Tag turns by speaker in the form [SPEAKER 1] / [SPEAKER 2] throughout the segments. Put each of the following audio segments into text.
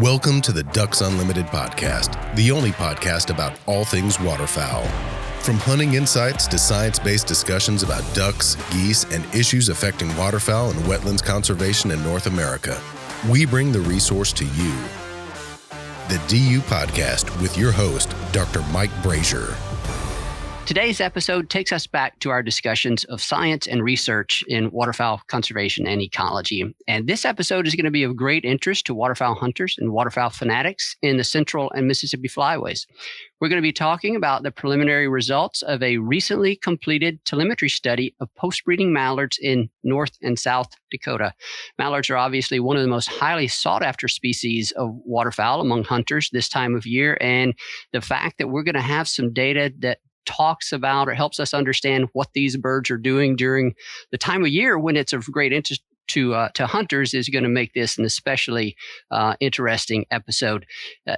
[SPEAKER 1] Welcome to the Ducks Unlimited podcast, the only podcast about all things waterfowl. From hunting insights to science-based discussions about ducks, geese, and issues affecting waterfowl and wetlands conservation in North America, we bring the resource to you. The DU Podcast with your host, Dr. Mike Brazier.
[SPEAKER 2] Today's episode takes us back to our discussions of science and research in waterfowl conservation and ecology. And this episode is going to be of great interest to waterfowl hunters and waterfowl fanatics in the Central and Mississippi Flyways. We're going to be talking about the preliminary results of a recently completed telemetry study of post-breeding mallards in North and South Dakota. Mallards are obviously one of the most highly sought-after species of waterfowl among hunters this time of year. And the fact that we're going to have some data that talks about or helps us understand what these birds are doing during the time of year when it's of great interest to hunters is going to make this an especially interesting episode.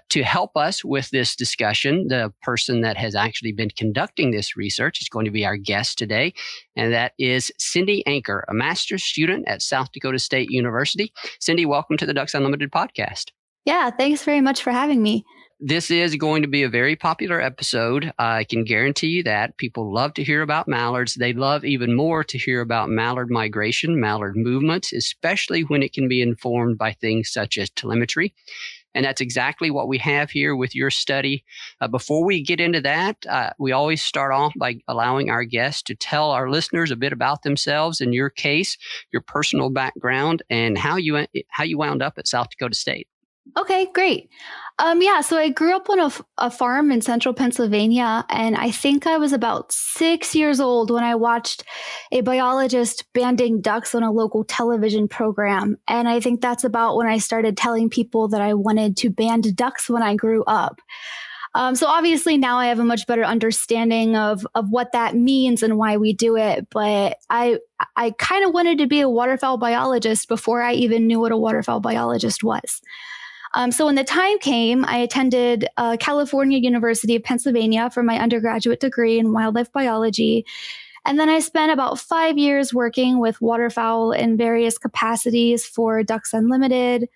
[SPEAKER 2] To help us with this discussion, the person that has actually been conducting this research is going to be our guest today, and that is Cindy Anker, a master's student at South Dakota State University. Cindy, welcome to the Ducks Unlimited podcast.
[SPEAKER 3] Yeah, thanks very much for having me.
[SPEAKER 2] This is going to be a very popular episode. I can guarantee you that. People love to hear about mallards. They love even more to hear about mallard migration, mallard movements, especially when it can be informed by things such as telemetry. And that's exactly what we have here with your study. Before we get into that, we always start off by allowing our guests to tell our listeners a bit about themselves, in your case, your personal background, and how you wound up at South Dakota State.
[SPEAKER 3] Okay, great. So I grew up on a farm in central Pennsylvania, and I think I was about 6 years old when I watched a biologist banding ducks on a local television program. And I think that's about when I started telling people that I wanted to band ducks when I grew up. So obviously now I have a much better understanding of what that means and why we do it. But I kind of wanted to be a waterfowl biologist before I even knew what a waterfowl biologist was. So when the time came, I attended California University of Pennsylvania for my undergraduate degree in wildlife biology. And then I spent about 5 years working with waterfowl in various capacities for Ducks Unlimited,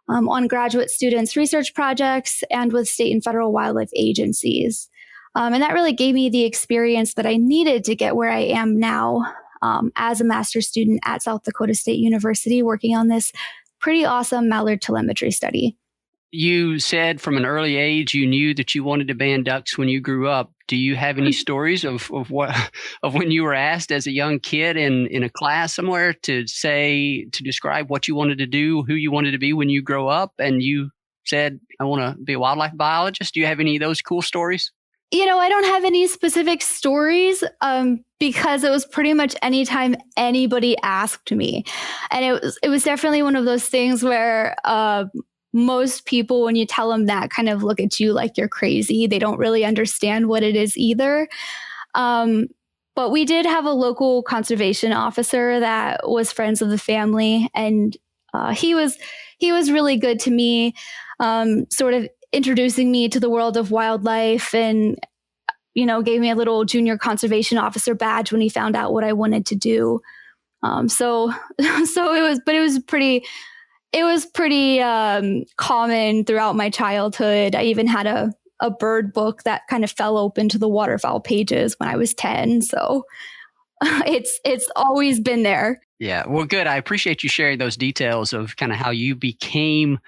[SPEAKER 3] on graduate students' research projects, and with state and federal wildlife agencies. And that really gave me the experience that I needed to get where I am now as a master's student at South Dakota State University, working on this pretty awesome mallard telemetry study.
[SPEAKER 2] You said from an early age you knew that you wanted to band ducks when you grew up. Do you have any stories of when you were asked as a young kid in a class somewhere to describe what you wanted to do, who you wanted to be when you grow up, and you said, I want to be a wildlife biologist? Do you have any of those cool stories?
[SPEAKER 3] I don't have any specific stories because it was pretty much anytime anybody asked me. And it was definitely one of those things where most people, when you tell them that, kind of look at you like you're crazy. They don't really understand what it is either. But we did have a local conservation officer that was friends of the family, and he was really good to me, sort of introducing me to the world of wildlife, and gave me a little junior conservation officer badge when he found out what I wanted to do. So it was pretty common throughout my childhood. I even had a bird book that kind of fell open to the waterfowl pages when I was 10. So it's always been there.
[SPEAKER 2] Yeah, well, good. I appreciate you sharing those details of kind of how you became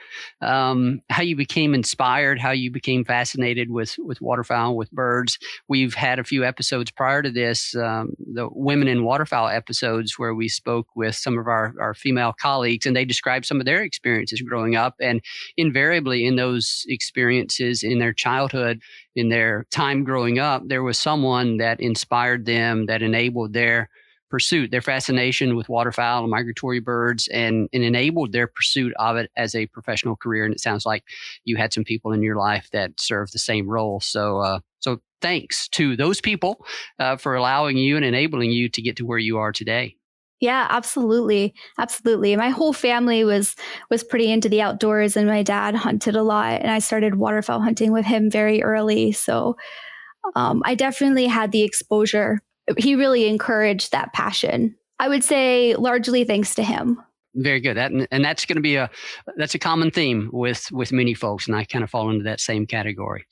[SPEAKER 2] inspired, how you became fascinated with waterfowl, with birds. We've had a few episodes prior to this, the Women in Waterfowl episodes, where we spoke with some of our female colleagues, and they described some of their experiences growing up. And invariably in those experiences in their childhood, in their time growing up, there was someone that inspired them, that enabled their pursuit, their fascination with waterfowl and migratory birds, and enabled their pursuit of it as a professional career. And it sounds like you had some people in your life that served the same role. So thanks to those people for allowing you and enabling you to get to where you are today.
[SPEAKER 3] Yeah, absolutely. Absolutely. My whole family was pretty into the outdoors, and my dad hunted a lot, and I started waterfowl hunting with him very early. So I definitely had the exposure. He really encouraged that passion. I would say largely thanks to him.
[SPEAKER 2] Very good. And that's going to be that's a common theme with many folks, and I kind of fall into that same category.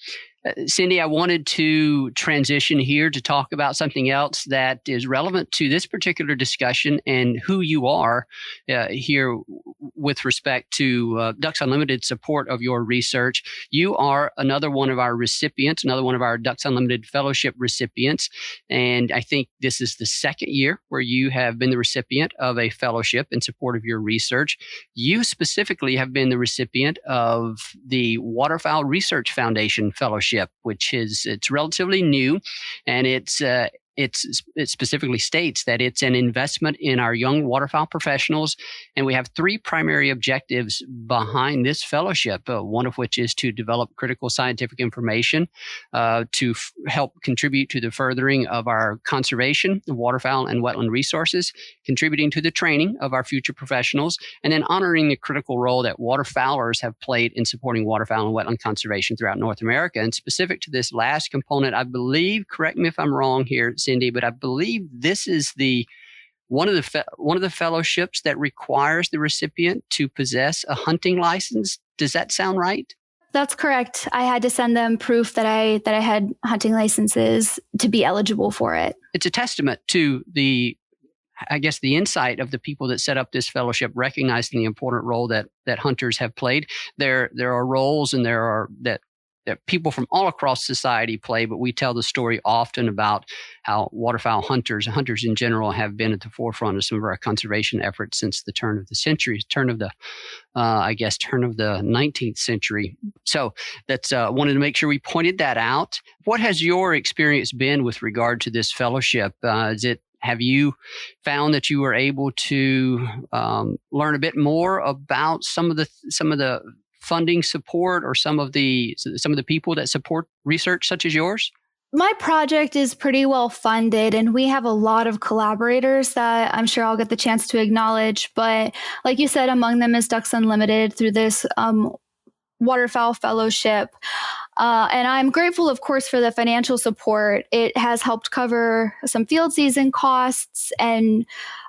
[SPEAKER 2] Cindy, I wanted to transition here to talk about something else that is relevant to this particular discussion and who you are here with respect to Ducks Unlimited support of your research. You are another one of our recipients, another one of our Ducks Unlimited Fellowship recipients. And I think this is the second year where you have been the recipient of a fellowship in support of your research. You specifically have been the recipient of the Waterfowl Research Foundation Fellowship, which it's relatively new, and it specifically states that it's an investment in our young waterfowl professionals. And we have three primary objectives behind this fellowship, one of which is to develop critical scientific information to help contribute to the furthering of our conservation of waterfowl and wetland resources, contributing to the training of our future professionals, and then honoring the critical role that waterfowlers have played in supporting waterfowl and wetland conservation throughout North America. And specific to this last component, I believe, correct me if I'm wrong here, Cindy, but I believe this is one of the fellowships that requires the recipient to possess a hunting license. Does that sound right?
[SPEAKER 3] That's correct. I had to send them proof that I had hunting licenses to be eligible for it.
[SPEAKER 2] It's a testament to the insight of the people that set up this fellowship, recognizing the important role that hunters have played. There are roles and that people from all across society play, but we tell the story often about how waterfowl hunters in general have been at the forefront of some of our conservation efforts since the turn of the 19th century. So that's wanted to make sure we pointed that out. What has your experience been with regard to this fellowship? Have you found that you were able to learn a bit more about some of the funding support or some of the people that support research such as yours?
[SPEAKER 3] My project is pretty well funded, and we have a lot of collaborators that I'm sure I'll get the chance to acknowledge. But like you said, among them is Ducks Unlimited through this Waterfowl Fellowship. And I'm grateful, of course, for the financial support. It has helped cover some field season costs and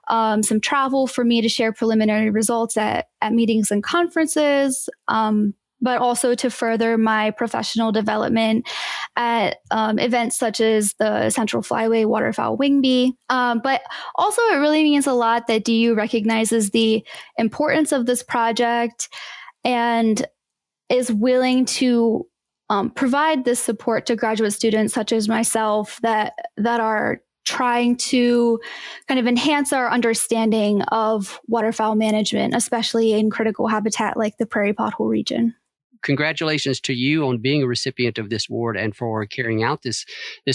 [SPEAKER 3] some travel for me to share preliminary results at meetings and conferences, but also to further my professional development at events such as the Central Flyway Waterfowl Wing Bee. But also it really means a lot that DU recognizes the importance of this project and is willing to provide this support to graduate students such as myself that are trying to kind of enhance our understanding of waterfowl management, especially in critical habitat like the prairie pothole region.
[SPEAKER 2] Congratulations to you on being a recipient of this award and for carrying out this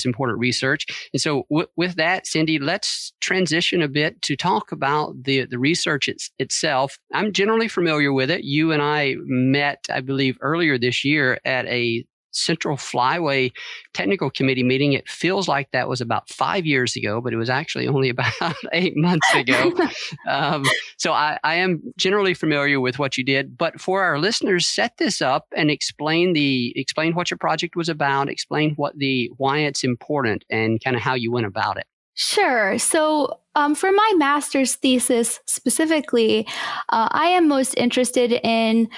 [SPEAKER 2] important research. And so with that, Cindy, let's transition a bit to talk about the research itself. I'm generally familiar with it. You and I met, I believe, earlier this year at a Central Flyway Technical Committee meeting. It feels like that was about 5 years ago, but it was actually only about 8 months ago. So I am generally familiar with what you did. But for our listeners, set this up and explain what your project was about, explain why it's important, and kind of how you went about it.
[SPEAKER 3] Sure. So for my master's thesis specifically, I am most interested in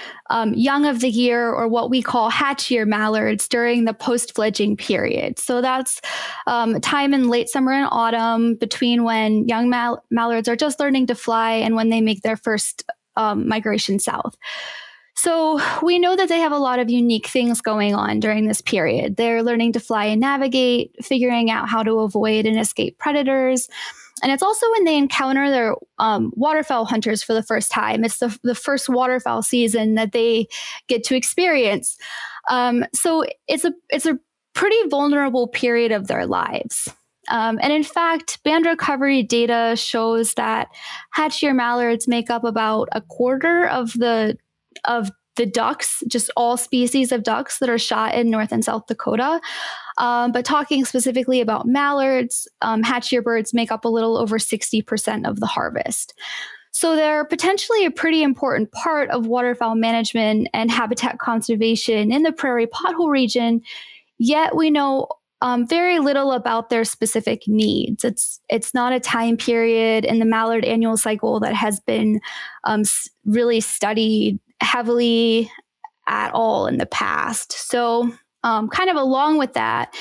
[SPEAKER 3] young of the year, or what we call hatch year mallards during the post-fledging period. So that's time in late summer and autumn between when young mallards are just learning to fly and when they make their first migration south. So we know that they have a lot of unique things going on during this period. They're learning to fly and navigate, figuring out how to avoid and escape predators. And it's also when they encounter their waterfowl hunters for the first time. It's the first waterfowl season that they get to experience. So it's a pretty vulnerable period of their lives. And in fact, band recovery data shows that hatch year mallards make up about a quarter of the ducks, just all species of ducks that are shot in North and South Dakota. But talking specifically about mallards, hatch year birds make up a little over 60% of the harvest. So they're potentially a pretty important part of waterfowl management and habitat conservation in the prairie pothole region. Yet we know very little about their specific needs. It's not a time period in the mallard annual cycle that has been really studied heavily at all in the past. So kind of along with that,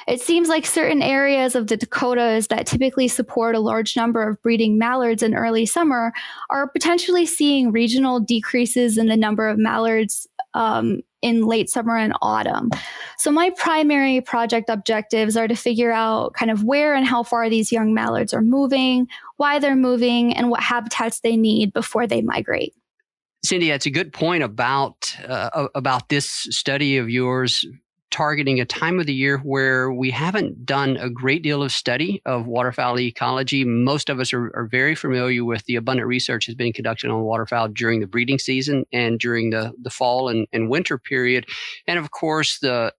[SPEAKER 3] it seems like certain areas of the Dakotas that typically support a large number of breeding mallards in early summer are potentially seeing regional decreases in the number of mallards in late summer and autumn. So my primary project objectives are to figure out kind of where and how far these young mallards are moving, why they're moving, and what habitats they need before they migrate.
[SPEAKER 2] Cindy, that's a good point about this study of yours targeting a time of the year where we haven't done a great deal of study of waterfowl ecology. Most of us are very familiar with the abundant research that's been conducted on waterfowl during the breeding season and during the fall and winter period. And of course, the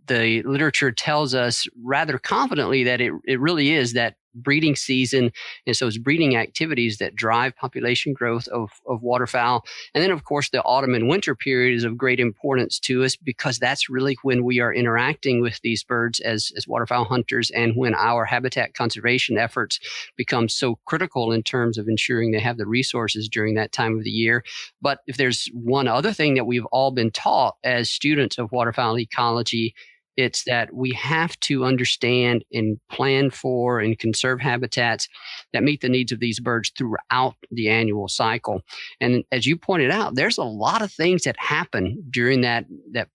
[SPEAKER 2] literature tells us rather confidently that it really is that breeding season and so it's breeding activities that drive population growth of waterfowl. And then, of course, the autumn and winter period is of great importance to us because that's really when we are interacting with these birds as waterfowl hunters and when our habitat conservation efforts become so critical in terms of ensuring they have the resources during that time of the year. But if there's one other thing that we've all been taught as students of waterfowl ecology, it's that we have to understand and plan for and conserve habitats that meet the needs of these birds throughout the annual cycle. And as you pointed out, there's a lot of things that happen during that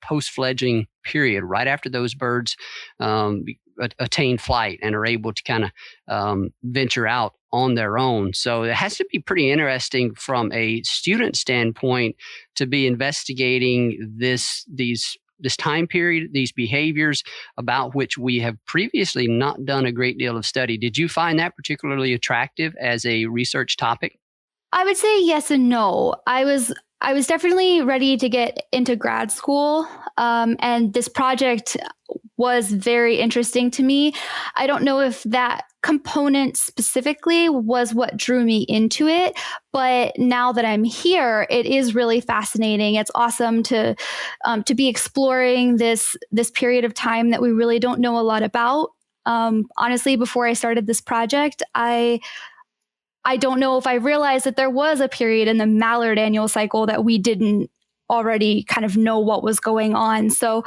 [SPEAKER 2] post-fledging period, right after those birds attain flight and are able to kind of venture out on their own. So it has to be pretty interesting from a student standpoint to be investigating this time period, these behaviors about which we have previously not done a great deal of study. Did you find that particularly attractive as a research topic?
[SPEAKER 3] I would say yes and no. I was definitely ready to get into grad school, and this project was very interesting to me. I don't know if that component specifically was what drew me into it, but now that I'm here, it is really fascinating. It's awesome to be exploring this period of time that we really don't know a lot about. Honestly, before I started this project, I don't know if I realized that there was a period in the mallard annual cycle that we didn't already kind of know what was going on. So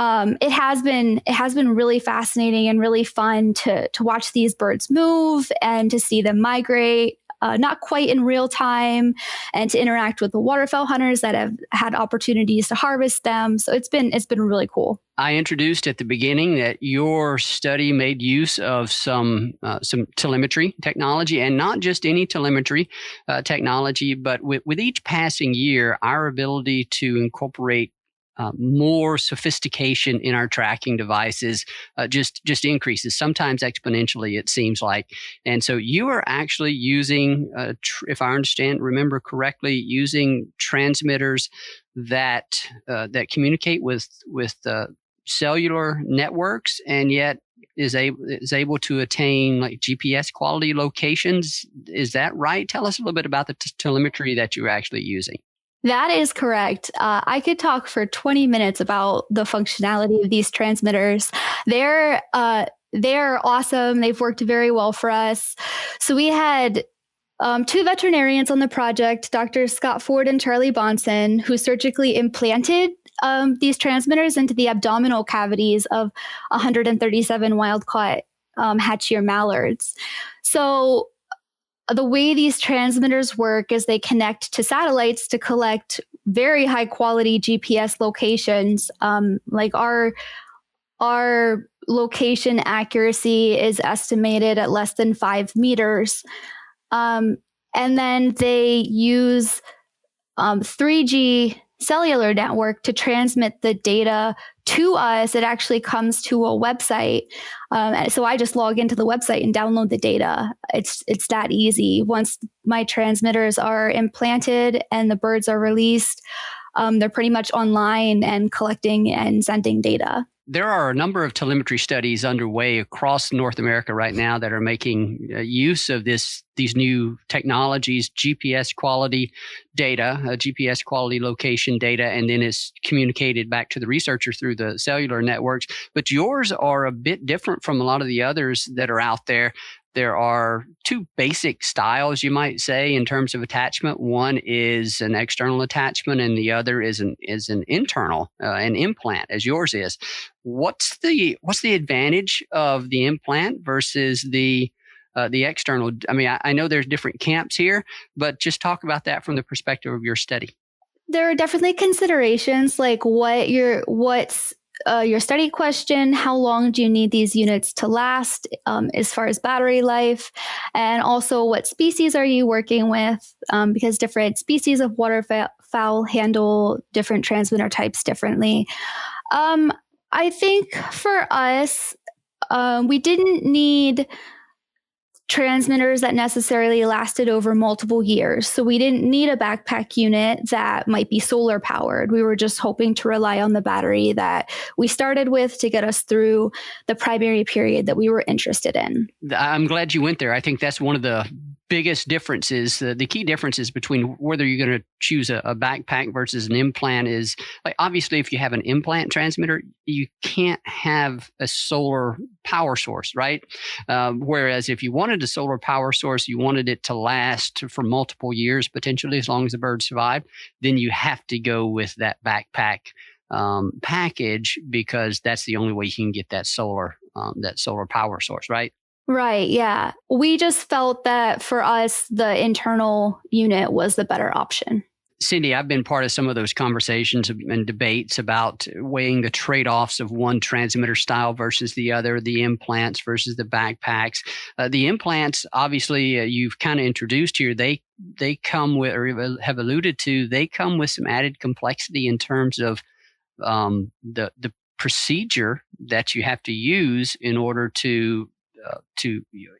[SPEAKER 3] it has been really fascinating and really fun to watch these birds move and to see them migrate, not quite in real time, and to interact with the waterfowl hunters that have had opportunities to harvest them. So it's been really cool.
[SPEAKER 2] I introduced at the beginning that your study made use of some telemetry technology, and not just any telemetry technology, but with each passing year, our ability to incorporate more sophistication in our tracking devices just increases, sometimes exponentially, it seems like. And so you are actually using, if I remember correctly, using transmitters that communicate with cellular networks, and yet is able to attain like GPS quality locations. Is that right? Tell us a little bit about the telemetry that you're actually using.
[SPEAKER 3] That is correct. I could talk for 20 minutes about the functionality of these transmitters. They're awesome. They've worked very well for us. So we had two veterinarians on the project, Dr. Scott Ford and Charlie Bonson, who surgically implanted these transmitters into the abdominal cavities of 137 wild-caught hatch-year mallards. So the way these transmitters work is they connect to satellites to collect very high quality GPS locations. Like our location accuracy is estimated at less than 5 meters. And then they use 3G cellular network to transmit the data to us. It actually comes to a website. So I just log into the website and download the data. It's that easy. Once my transmitters are implanted and the birds are released, they're pretty much online and collecting and sending data.
[SPEAKER 2] there are a number of telemetry studies underway across North America right now that are making use of these new technologies, GPS quality data, GPS quality location data, and then it's communicated back to the researcher through the cellular networks. But yours are a bit different from a lot of the others that are out there. There are two basic styles, you might say, in terms of attachment. One is an external attachment, and the other is an internal, an implant, as yours is. What's the advantage of the implant versus the external? I mean, I know there's different camps here, but just talk about that from the perspective of your study.
[SPEAKER 3] There are definitely considerations like what's your study question, how long do you need these units to last as far as battery life, and also what species are you working with, because different species of waterfowl handle different transmitter types differently. I think for us, we didn't need transmitters that necessarily lasted over multiple years. So we didn't need a backpack unit that might be solar powered. We were just hoping to rely on the battery that we started with to get us through the primary period that we were interested in.
[SPEAKER 2] I'm glad you went there. I think that's one of the biggest differences. The key differences between whether you're going to choose a backpack versus an implant is, like, obviously if you have an implant transmitter, you can't have a solar power source, right? Whereas if you wanted a solar power source, you wanted it to last for multiple years, potentially as long as the bird survived, then you have to go with that backpack package, because that's the only way you can get that solar power source, right?
[SPEAKER 3] Right. Yeah. We just felt that for us, the internal unit was the better option.
[SPEAKER 2] Cindy, I've been part of some of those conversations and debates about weighing the trade-offs of one transmitter style versus the other, the implants versus the backpacks. The implants, obviously, you've kind of introduced here, they come with, or have alluded to, they come with some added complexity in terms of the procedure that you have to use in order to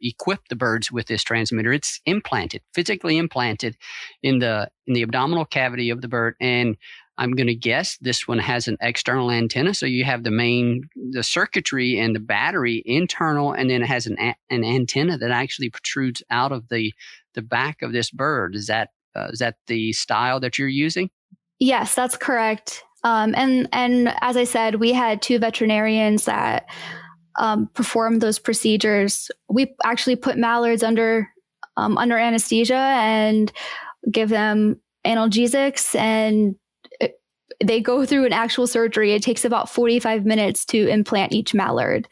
[SPEAKER 2] equip the birds with this transmitter. It's implanted, physically implanted in the abdominal cavity of the bird. And I'm going to guess this one has an external antenna. So you have the circuitry and the battery internal, and then it has an antenna that actually protrudes out of the back of this bird. Is that the style that you're using?
[SPEAKER 3] Yes, that's correct. And as I said, we had two veterinarians that perform those procedures. We actually put mallards under anesthesia and give them analgesics, and they go through an actual surgery. It takes about 45 minutes to implant each mallard.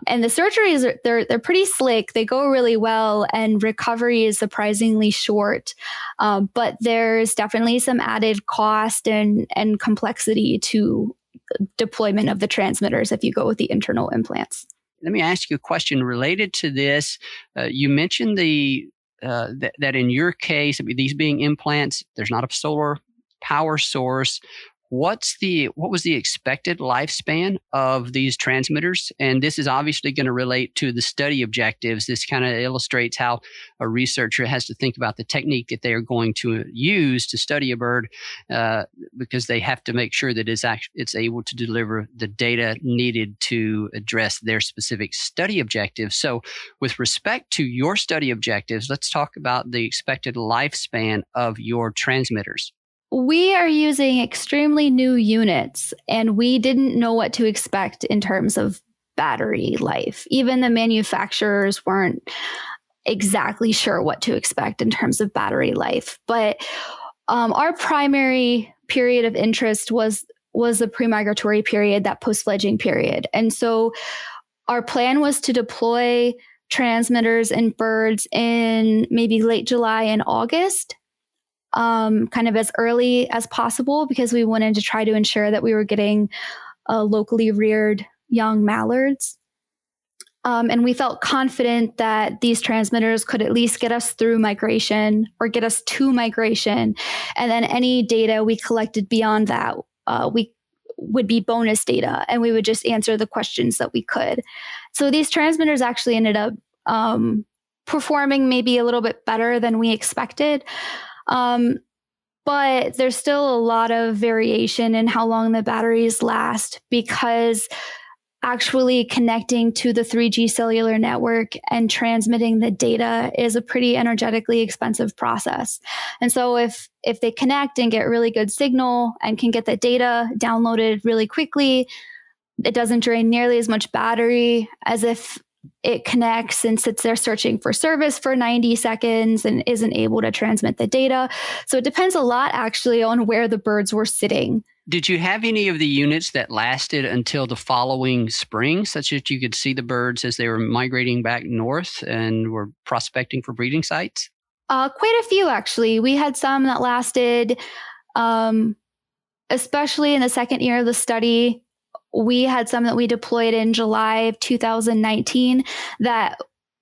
[SPEAKER 3] And the surgeries, they're pretty slick. They go really well, and recovery is surprisingly short. But there's definitely some added cost and complexity to deployment of the transmitters if you go with the internal implants.
[SPEAKER 2] Let me ask you a question related to this. You mentioned that in your case, these being implants, there's not a solar power source. What was the expected lifespan of these transmitters? And this is obviously going to relate to the study objectives. This kind of illustrates how a researcher has to think about the technique that they are going to use to study a bird, because they have to make sure that it's able to deliver the data needed to address their specific study objectives. So with respect to your study objectives, let's talk about the expected lifespan of your transmitters.
[SPEAKER 3] We are using extremely new units, and we didn't know what to expect in terms of battery life. Even the manufacturers weren't exactly sure what to expect in terms of battery life. But our primary period of interest was the pre-migratory period, that post-fledging period. And so our plan was to deploy transmitters and birds in maybe late July and August. Kind of as early as possible, because we wanted to try to ensure that we were getting locally reared young mallards. And we felt confident that these transmitters could at least get us through migration or get us to migration. And then any data we collected beyond that, we would be bonus data, and we would just answer the questions that we could. So these transmitters actually ended up performing maybe a little bit better than we expected. but there's still a lot of variation in how long the batteries last, because actually connecting to the 3G cellular network and transmitting the data is a pretty energetically expensive process. And so if they connect and get really good signal and can get the data downloaded really quickly, it doesn't drain nearly as much battery as if it connects and sits there searching for service for 90 seconds and isn't able to transmit the data. So it depends a lot actually on where the birds were sitting.
[SPEAKER 2] Did you have any of the units that lasted until the following spring, such that you could see the birds as they were migrating back north and were prospecting for breeding sites?
[SPEAKER 3] Quite a few, actually. We had some that lasted, especially in the second year of the study. We had some that we deployed in July of 2019 that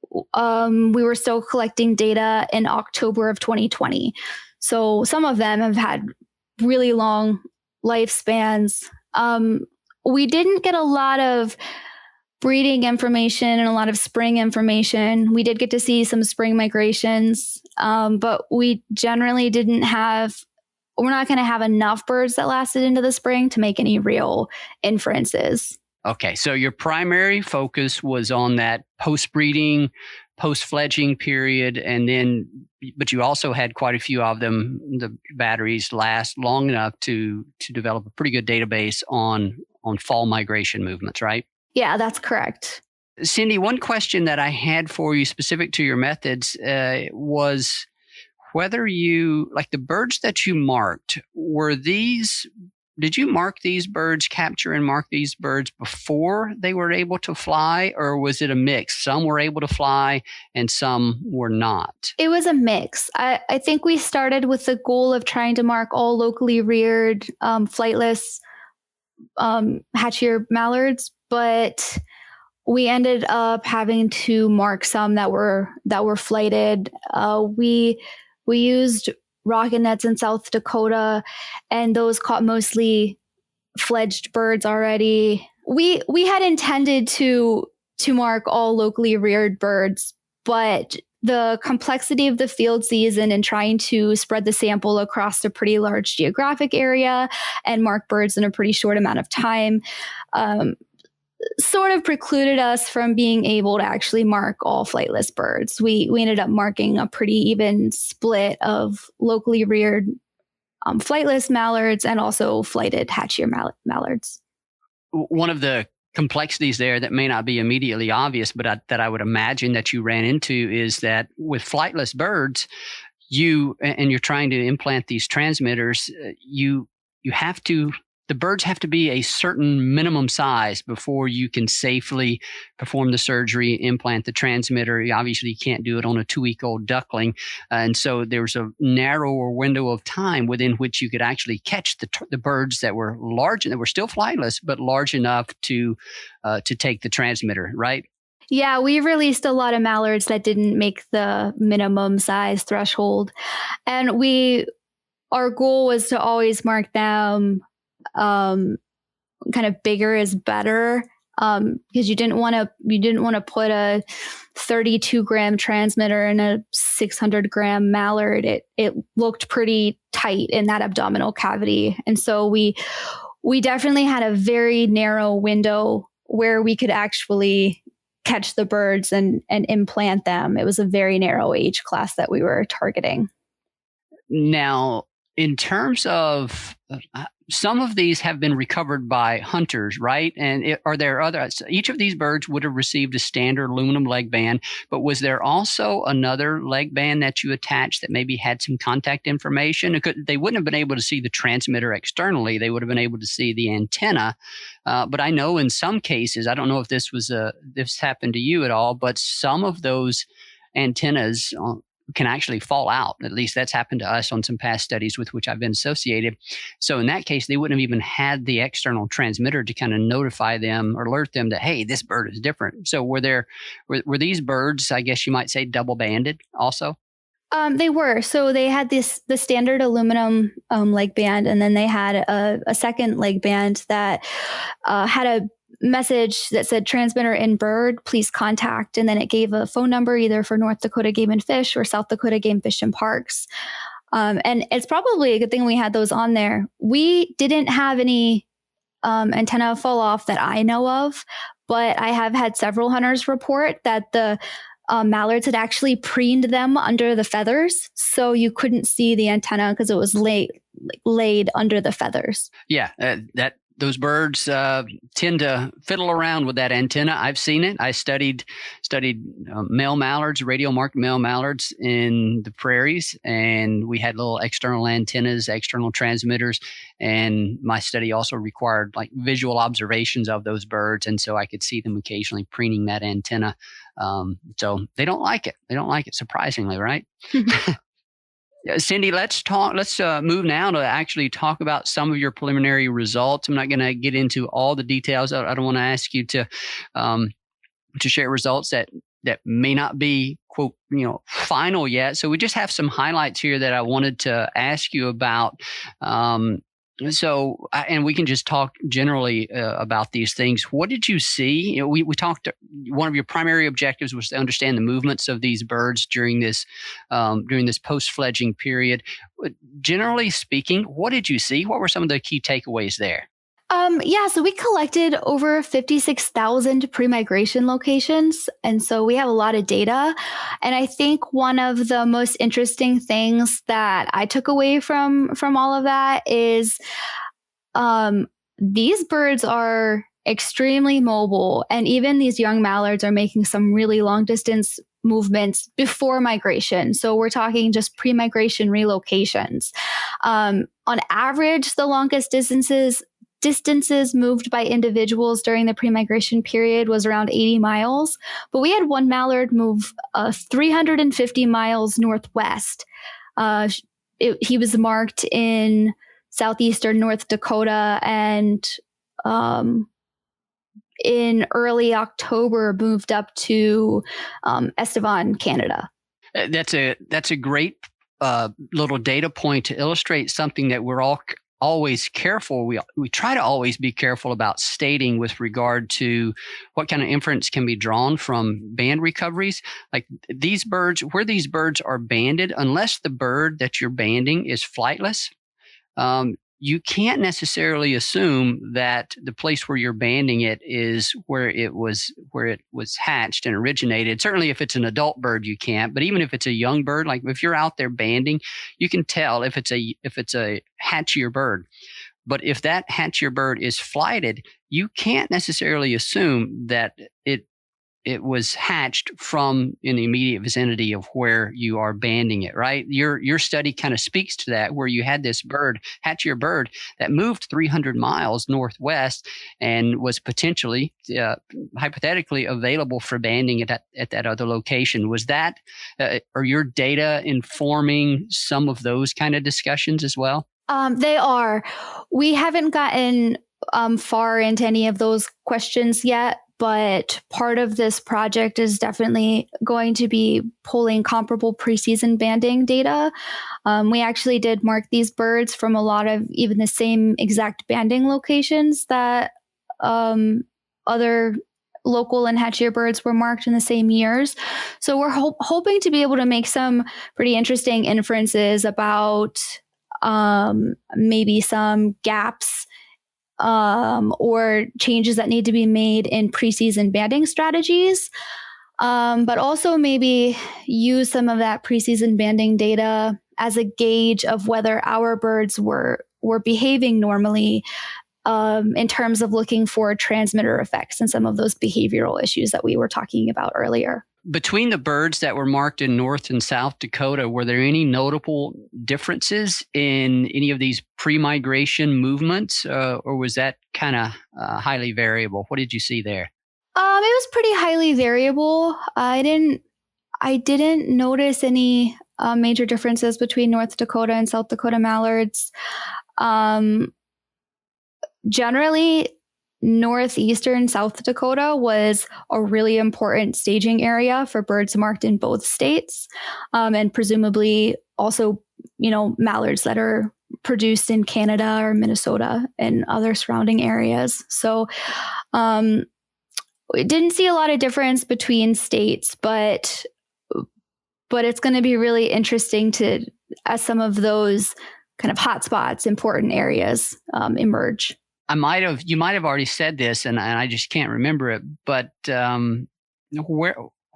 [SPEAKER 3] we were still collecting data in October of 2020. So some of them have had really long lifespans. We didn't get a lot of breeding information and a lot of spring information. We did get to see some spring migrations, but we generally we're not going to have enough birds that lasted into the spring to make any real inferences.
[SPEAKER 2] Okay, so your primary focus was on that post-breeding, post-fledging period, but you also had quite a few of them, the batteries last long enough to develop a pretty good database on fall migration movements, right?
[SPEAKER 3] Yeah, that's correct.
[SPEAKER 2] Cindy, one question that I had for you specific to your methods was whether the birds that you marked, did you mark these birds, capture and mark these birds before they were able to fly, or was it a mix? Some were able to fly and some were not.
[SPEAKER 3] It was a mix. I think we started with the goal of trying to mark all locally reared, flightless hatchier mallards, but we ended up having to mark some that were flighted. We used rocket nets in South Dakota, and those caught mostly fledged birds already. We had intended to mark all locally reared birds, but the complexity of the field season and trying to spread the sample across a pretty large geographic area and mark birds in a pretty short amount of time sort of precluded us from being able to actually mark all flightless birds. We ended up marking a pretty even split of locally reared flightless mallards and also flighted hatchier mallards.
[SPEAKER 2] One of the complexities there that may not be immediately obvious, but that I would imagine that you ran into is that with flightless birds, you're trying to implant these transmitters, the birds have to be a certain minimum size before you can safely perform the surgery, implant the transmitter. You obviously can't do it on a 2-week-old duckling. And so there's a narrower window of time within which you could actually catch the birds that were large and that were still flightless, but large enough to take the transmitter, right?
[SPEAKER 3] Yeah, we released a lot of mallards that didn't make the minimum size threshold. And our goal was to always mark them kind of bigger is better, because you didn't want to put a 32-gram transmitter in a 600-gram mallard. It looked pretty tight in that abdominal cavity, and so we definitely had a very narrow window where we could actually catch the birds and implant them. It was a very narrow age class that we were targeting.
[SPEAKER 2] Now, in terms of some of these have been recovered by hunters, right? And are there others? Each of these birds would have received a standard aluminum leg band, but was there also another leg band that you attached that maybe had some contact information? They wouldn't have been able to see the transmitter externally. They would have been able to see the antenna. But I know in some cases, I don't know if this happened to you at all, but some of those antennas can actually fall out. At least that's happened to us on some past studies with which I've been associated. So in that case, they wouldn't have even had the external transmitter to kind of notify them or alert them that, hey, this bird is different. So were these birds, I guess you might say, double banded also?
[SPEAKER 3] They were. So they had the standard aluminum leg band, and then they had a second leg band that had a message that said transmitter in bird, please contact. And then it gave a phone number either for North Dakota Game and Fish or South Dakota Game Fish and Parks. And it's probably a good thing we had those on there. We didn't have any antenna fall off that I know of, but I have had several hunters report that the mallards had actually preened them under the feathers, so you couldn't see the antenna because it was laid under the feathers.
[SPEAKER 2] Yeah, those birds tend to fiddle around with that antenna. I've seen it. I studied male mallards, radio marked male mallards in the prairies, and we had little external antennas, external transmitters, and my study also required like visual observations of those birds, and so I could see them occasionally preening that antenna. So they don't like it. They don't like it, surprisingly, right? Cindy, let's move now to actually talk about some of your preliminary results. I'm not going to get into all the details. I don't want to ask you to share results that may not be, quote, final yet. So we just have some highlights here that I wanted to ask you about. And we can just talk generally about these things. What did you see? We talked. One of your primary objectives was to understand the movements of these birds during this post-fledging period. Generally speaking, what did you see? What were some of the key takeaways there?
[SPEAKER 3] So we collected over 56,000 pre-migration locations. And so we have a lot of data. And I think one of the most interesting things that I took away from all of that is these birds are extremely mobile. And even these young mallards are making some really long distance movements before migration. So we're talking just pre-migration relocations. On average, the longest distances moved by individuals during the pre-migration period was around 80 miles, but we had one mallard move 350 miles northwest. He was marked in southeastern North Dakota, and in early October moved up to Estevan, Canada.
[SPEAKER 2] That's a great little data point to illustrate something that we're all always careful. We try to always be careful about stating with regard to what kind of inference can be drawn from band recoveries. Like these birds, where these birds are banded, unless the bird that you're banding is flightless, you can't necessarily assume that the place where you're banding it is where it was hatched and originated. Certainly if it's an adult bird, you can't, but even if it's a young bird, like if you're out there banding, you can tell if it's a hatchier bird. But if that hatchier bird is flighted, you can't necessarily assume that it was hatched from in the immediate vicinity of where you are banding it, right? Your study kind of speaks to that, where you had this hatchier bird that moved 300 miles northwest and was potentially, hypothetically available for banding at that other location. Was that, are your data informing some of those kind of discussions as well?
[SPEAKER 3] They are. We haven't gotten far into any of those questions yet, but part of this project is definitely going to be pulling comparable preseason banding data. We actually did mark these birds from a lot of even the same exact banding locations that other local and hatchier birds were marked in the same years. So we're hoping to be able to make some pretty interesting inferences about maybe some gaps or changes that need to be made in preseason banding strategies, but also maybe use some of that preseason banding data as a gauge of whether our birds were behaving normally in terms of looking for transmitter effects and some of those behavioral issues that we were talking about earlier.
[SPEAKER 2] Between the birds that were marked in North and South Dakota, were there any notable differences in any of these pre-migration movements, or was that kind of highly variable? What did you see there?
[SPEAKER 3] It was pretty highly variable. I didn't notice any major differences between North Dakota and South Dakota mallards. Generally, northeastern South Dakota was a really important staging area for birds marked in both states, and presumably also, mallards that are produced in Canada or Minnesota and other surrounding areas. So we didn't see a lot of difference between states, but it's going to be really interesting to some of those kind of hotspots, important areas emerge.
[SPEAKER 2] You might have already said this, and I just can't remember it. But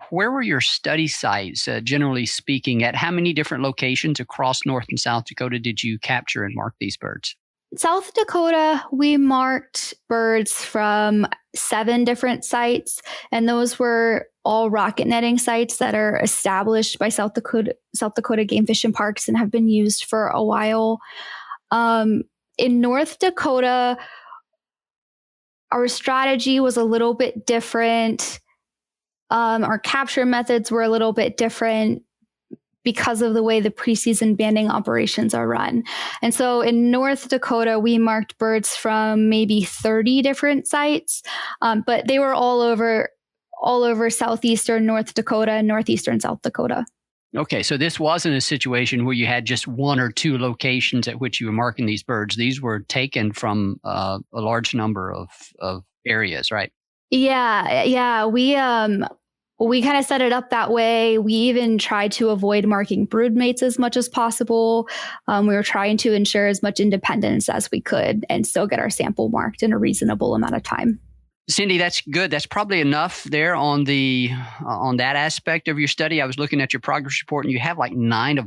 [SPEAKER 2] where were your study sites, generally speaking? At how many different locations across North and South Dakota did you capture and mark these birds?
[SPEAKER 3] South Dakota, we marked birds from 7 different sites, and those were all rocket netting sites that are established by South Dakota Game Fish and Parks and have been used for a while. In North Dakota, our strategy was a little bit different. Our capture methods were a little bit different because of the way the preseason banding operations are run. And so in North Dakota, we marked birds from maybe 30 different sites, but they were all over southeastern North Dakota and northeastern South Dakota.
[SPEAKER 2] Okay, so this wasn't a situation where you had just 1 or 2 locations at which you were marking these birds. These were taken from a large number of areas, right?
[SPEAKER 3] Yeah. We kind of set it up that way. We even tried to avoid marking broodmates as much as possible. We were trying to ensure as much independence as we could and still get our sample marked in a reasonable amount of time.
[SPEAKER 2] Cindy, that's good. That's probably enough there on that aspect of your study. I was looking at your progress report, and you have like 9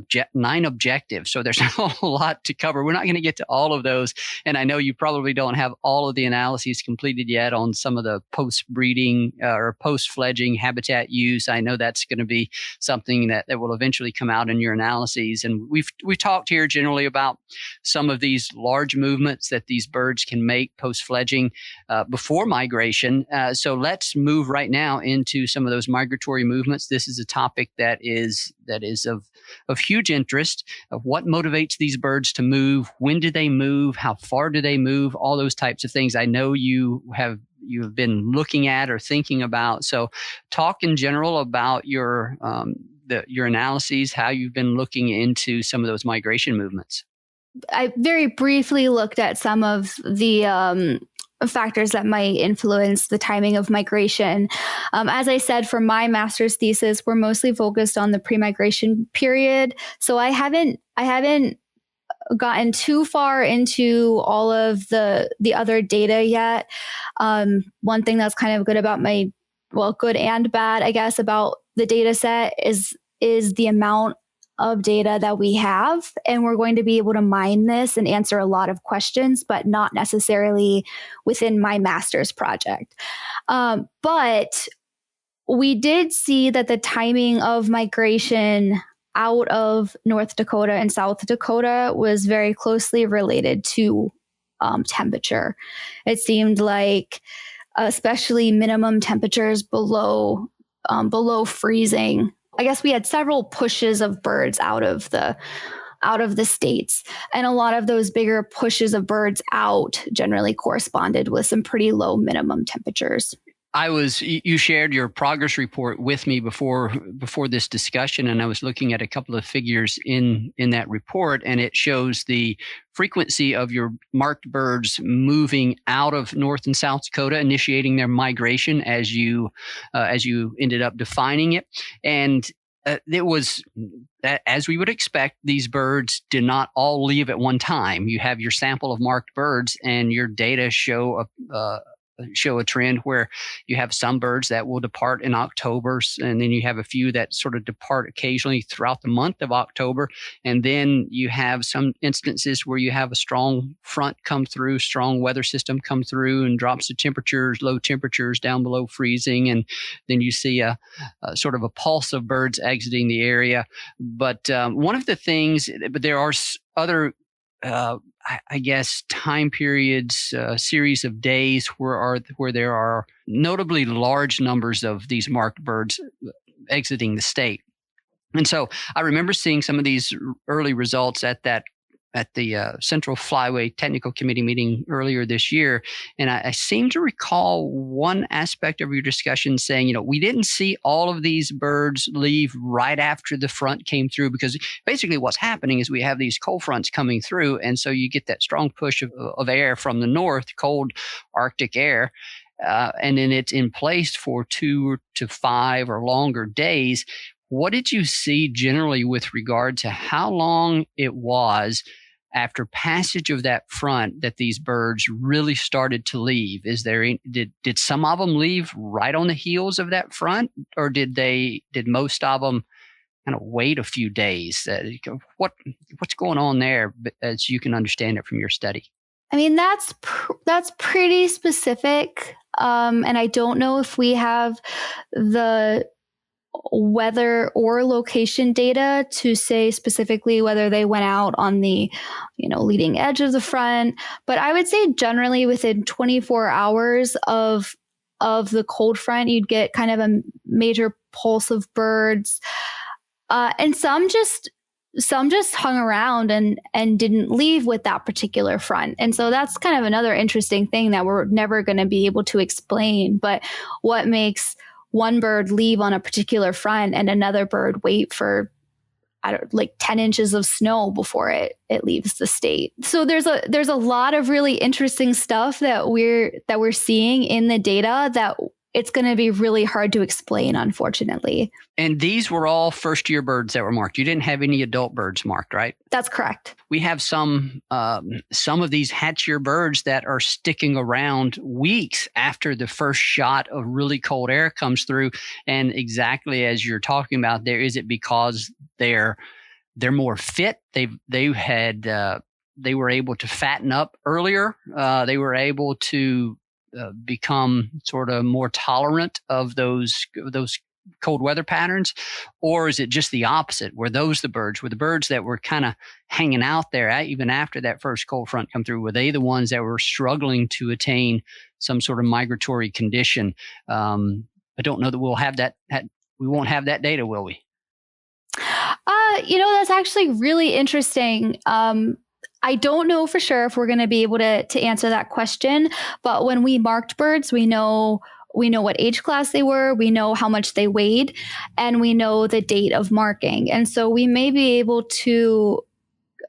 [SPEAKER 2] objectives. So there's a whole lot to cover. We're not going to get to all of those, and I know you probably don't have all of the analyses completed yet on some of the post-breeding or post-fledging habitat use. I know that's going to be something that will eventually come out in your analyses. And we've talked here generally about some of these large movements that these birds can make post-fledging before migration. So let's move right now into some of those migratory movements. This is a topic that is of huge interest. Of what motivates these birds to move? When do they move? How far do they move? All those types of things I know you have been looking at or thinking about. So talk in general about your analyses, how you've been looking into some of those migration movements.
[SPEAKER 3] I very briefly looked at some of the factors that might influence the timing of migration. As I said, for my master's thesis, we're mostly focused on the pre-migration period. So I haven't gotten too far into all of the other data yet. One thing that's kind of good about good and bad, I guess, about the data set is the amount of data that we have, and we're going to be able to mine this and answer a lot of questions, but not necessarily within my master's project. But we did see that the timing of migration out of North Dakota and South Dakota was very closely related to temperature. It seemed like, especially minimum temperatures below freezing. I guess we had several pushes of birds out of the states, and a lot of those bigger pushes of birds out generally corresponded with some pretty low minimum temperatures.
[SPEAKER 2] You shared your progress report with me before this discussion, and I was looking at a couple of figures in that report, and it shows the frequency of your marked birds moving out of North and South Dakota, initiating their migration as you ended up defining it. And it was, as we would expect, these birds did not all leave at one time. You have your sample of marked birds, and your data show a trend where you have some birds that will depart in October, and then you have a few that sort of depart occasionally throughout the month of October. And then you have some instances where you have a strong front come through, strong weather system come through and drops the temperatures, low temperatures down below freezing. And then you see a sort of a pulse of birds exiting the area. But one of the things, but there are other I guess time periods, series of days where there are notably large numbers of these marked birds exiting the state. And so I remember seeing some of these early results at the Central Flyway Technical Committee meeting earlier this year. And I seem to recall one aspect of your discussion saying, we didn't see all of these birds leave right after the front came through, because basically what's happening is we have these cold fronts coming through. And so you get that strong push of air from the north, cold Arctic air. And then it's in place for 2 to 5 or longer days. what did you see generally with regard to how long it was after passage of that front that these birds really started to leave? Did some of them leave right on the heels of that front, or did most of them kind of wait a few days? What's going on there, as you can understand it from your study?
[SPEAKER 3] I mean, that's pretty specific, and I don't know if we have the weather or location data to say specifically whether they went out on the, leading edge of the front. But I would say generally within 24 hours of the cold front, you'd get kind of a major pulse of birds, and some just hung around and didn't leave with that particular front. And so that's kind of another interesting thing that we're never going to be able to explain. But what makes one bird leave on a particular front and another bird wait for like 10 inches of snow before it leaves the state? So there's a lot of really interesting stuff that we're seeing in the data that it's going to be really hard to explain, unfortunately.
[SPEAKER 2] And these were all first-year birds that were marked. You didn't have any adult birds marked, right?
[SPEAKER 3] That's correct.
[SPEAKER 2] We have some of these hatch-year birds that are sticking around weeks after the first shot of really cold air comes through. And exactly as you're talking about there, is it because they're more fit? They were able to fatten up earlier. They were able to become sort of more tolerant of those cold weather patterns? Or is it just the opposite? Were the birds that were kind of hanging out there even after that first cold front come through? Were they the ones that were struggling to attain some sort of migratory condition? I don't know that we'll have that. We won't have that data, will we?
[SPEAKER 3] That's actually really interesting. I don't know for sure if we're going to be able to answer that question, but when we marked birds, we know what age class they were, we know how much they weighed, and we know the date of marking. And so we may be able to,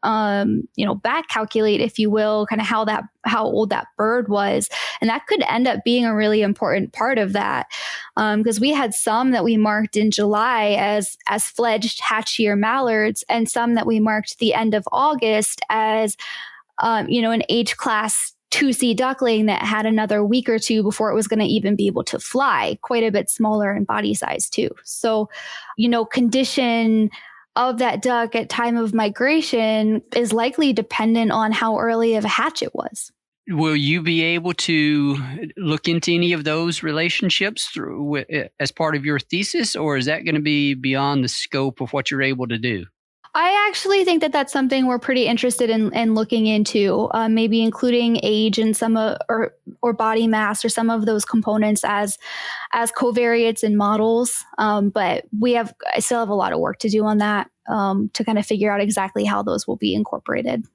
[SPEAKER 3] back calculate, if you will, kind of how old that bird was. And that could end up being a really important part of that. Because we had some that we marked in July as fledged hatch-year mallards, and some that we marked the end of August as, an age class 2C duckling that had another week or two before it was going to even be able to fly, quite a bit smaller in body size too. So, condition of that duck at time of migration is likely dependent on how early of a hatch it was.
[SPEAKER 2] Will you be able to look into any of those relationships as part of your thesis, or is that going to be beyond the scope of what you're able to do?
[SPEAKER 3] I actually think that that's something we're pretty interested in looking into, maybe including age and some or body mass or some of those components as covariates in models. But I still have a lot of work to do on that to kind of figure out exactly how those will be incorporated.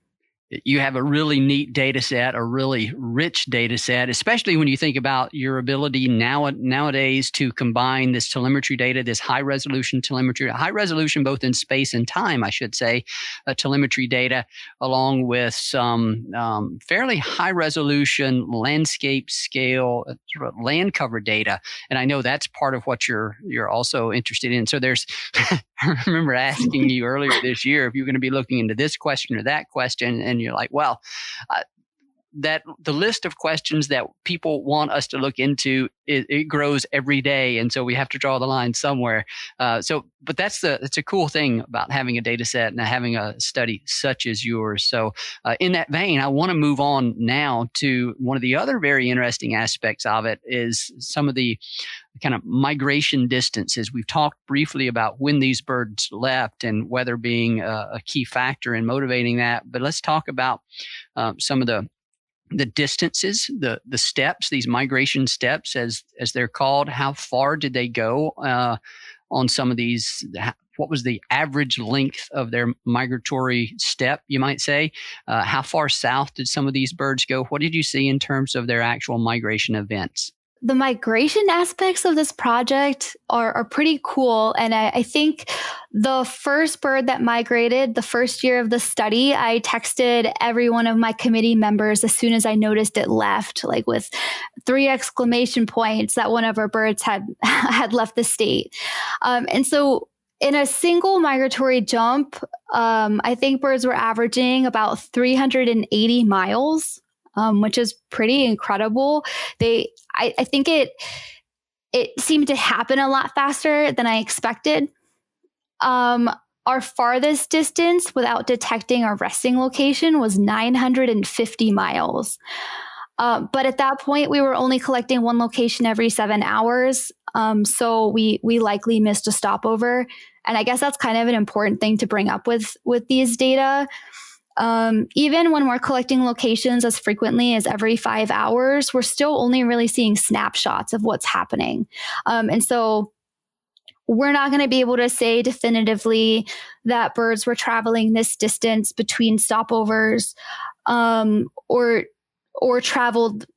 [SPEAKER 2] You have a really neat data set, a really rich data set, especially when you think about your ability nowadays to combine this telemetry data, this high resolution both in space and time, I should say, telemetry data, along with some fairly high resolution landscape scale sort of land cover data. And I know that's part of what you're also interested in. So I remember asking you earlier this year if you're going to be looking into this question or that question, and you're like, well, that the list of questions that people want us to look into, it grows every day, and so we have to draw the line somewhere. But that's a cool thing about having a data set and having a study such as yours. So in that vein, I want to move on now to one of the other very interesting aspects of it is some of the kind of migration distances. We've talked briefly about when these birds left and weather being a key factor in motivating that. But let's talk about some of the distances, the steps, these migration steps as they're called. How far did they go on some of these? What was the average length of their migratory step, you might say? How far south did some of these birds go? What did you see in terms of their actual migration events?
[SPEAKER 3] The migration aspects of this project are pretty cool. And I think the first bird that migrated the first year of the study, I texted every one of my committee members as soon as I noticed it left, like with 3 exclamation points that one of our birds had left the state. And so in a single migratory jump, I think birds were averaging about 380 miles, which is pretty incredible. I think it seemed to happen a lot faster than I expected. Our farthest distance without detecting our resting location was 950 miles. But at that point, we were only collecting one location every 7 hours. So we likely missed a stopover. And I guess that's kind of an important thing to bring up with these data. Even when we're collecting locations as frequently as every 5 hours, we're still only really seeing snapshots of what's happening. And so we're not going to be able to say definitively that birds were traveling this distance between stopovers, or traveled,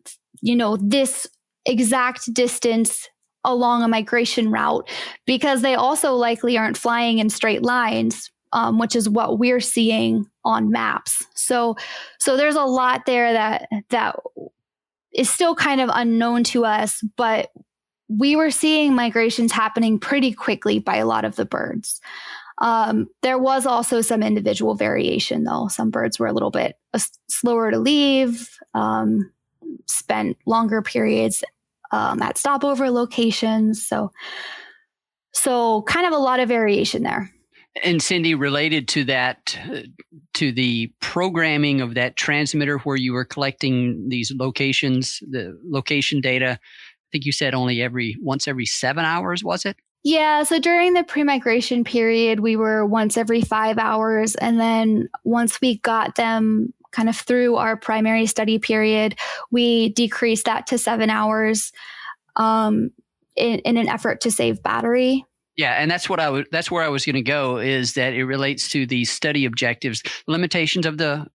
[SPEAKER 3] this exact distance along a migration route, because they also likely aren't flying in straight lines, which is what we're seeing on maps. So there's a lot there that is still kind of unknown to us, but we were seeing migrations happening pretty quickly by a lot of the birds. There was also some individual variation, though. Some birds were a little bit slower to leave, spent longer periods at stopover locations. So kind of a lot of variation there.
[SPEAKER 2] And Cindy, related to that, to the programming of that transmitter where you were collecting these locations, the location data, I think you said only once every 7 hours, was it?
[SPEAKER 3] Yeah. So during the pre-migration period, we were once every 5 hours. And then once we got them kind of through our primary study period, we decreased that to 7 hours in an effort to save battery.
[SPEAKER 2] Yeah, and that's where I was going to go, is that it relates to the study objectives, limitations of the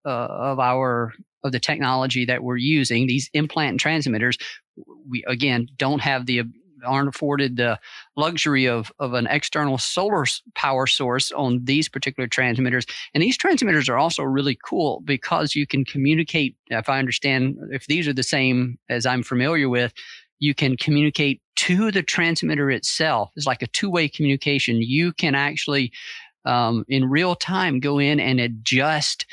[SPEAKER 2] technology that we're using, these implant transmitters. We again aren't afforded the luxury of an external solar power source on these particular transmitters. And these transmitters are also really cool because you can communicate, if I understand, if these are the same as I'm familiar with, you can communicate to the transmitter itself. It's like a two-way communication. You can actually, in real time, go in and adjust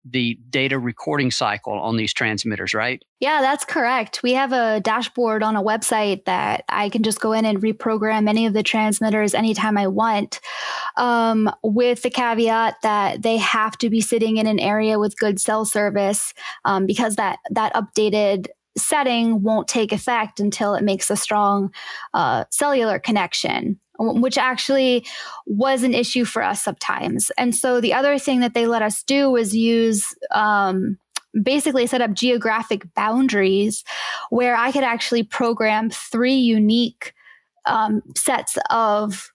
[SPEAKER 2] the data recording cycle on these transmitters, right?
[SPEAKER 3] Yeah, that's correct. We have a dashboard on a website that I can just go in and reprogram any of the transmitters anytime I want, with the caveat that they have to be sitting in an area with good cell service, because that updated setting won't take effect until it makes a strong cellular connection, which actually was an issue for us sometimes. And so the other thing that they let us do was use, basically set up geographic boundaries where I could actually program 3 unique sets of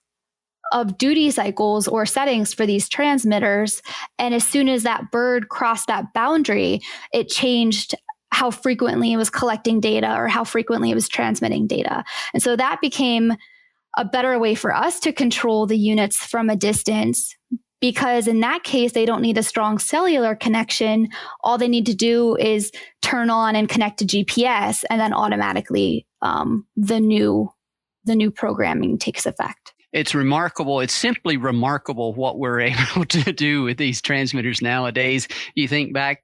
[SPEAKER 3] duty cycles or settings for these transmitters. And as soon as that bird crossed that boundary, it changed how frequently it was collecting data or how frequently it was transmitting data. And so that became a better way for us to control the units from a distance, because in that case, they don't need a strong cellular connection. All they need to do is turn on and connect to GPS, and then automatically the new programming takes effect.
[SPEAKER 2] It's remarkable. It's simply remarkable what we're able to do with these transmitters nowadays. You think back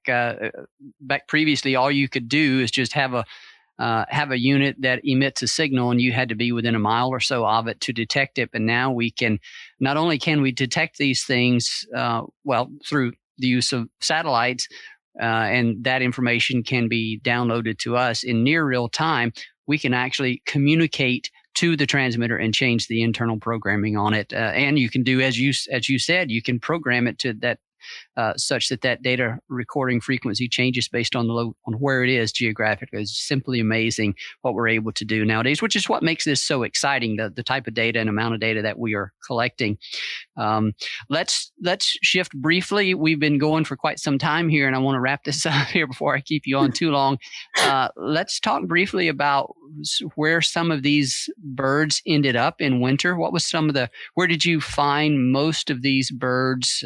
[SPEAKER 2] previously, all you could do is just have a unit that emits a signal, and you had to be within a mile or so of it to detect it. But now we can, not only can we detect these things, through the use of satellites, and that information can be downloaded to us in near real time, we can actually communicate to the transmitter and change the internal programming on it. And you can do, as you said, you can program it to that such that data recording frequency changes based on on where it is geographically. It's simply amazing what we're able to do nowadays, which is what makes this so exciting, the type of data and amount of data that we are collecting. Let's shift briefly. We've been going for quite some time here, and I want to wrap this up here before I keep you on too long. Let's talk briefly about where some of these birds ended up in winter. What was where did you find most of these birds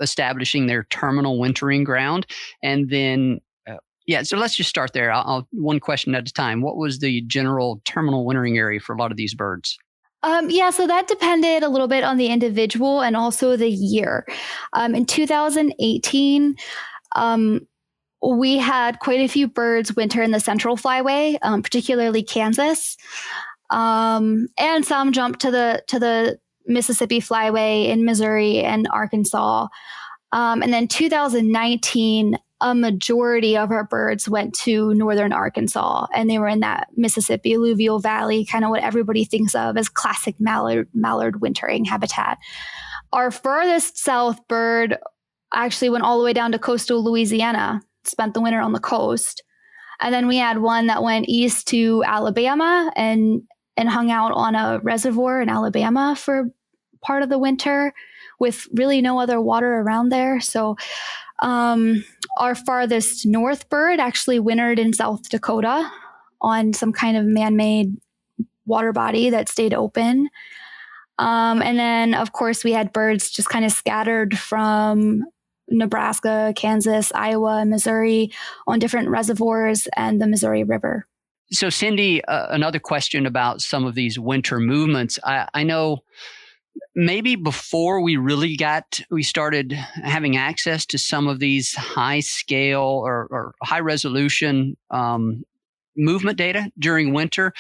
[SPEAKER 2] establishing their terminal wintering ground? And then, so let's just start there. I'll one question at a time. What was the general terminal wintering area for a lot of these birds?
[SPEAKER 3] So that depended a little bit on the individual and also the year. In 2018, we had quite a few birds winter in the Central Flyway, particularly Kansas, and some jumped to the Mississippi Flyway in Missouri and Arkansas. And then 2019, a majority of our birds went to northern Arkansas, and they were in that Mississippi alluvial valley, kind of what everybody thinks of as classic mallard wintering habitat. Our furthest south bird actually went all the way down to coastal Louisiana, spent the winter on the coast. And then we had one that went east to Alabama and hung out on a reservoir in Alabama for part of the winter with really no other water around there. So our farthest north bird actually wintered in South Dakota on some kind of man-made water body that stayed open. And then, of course, we had birds just kind of scattered from Nebraska, Kansas, Iowa, Missouri on different reservoirs and the Missouri River.
[SPEAKER 2] So, Cindy, another question about some of these winter movements. I know maybe before we started having access to some of these high scale or high resolution movement data during winter,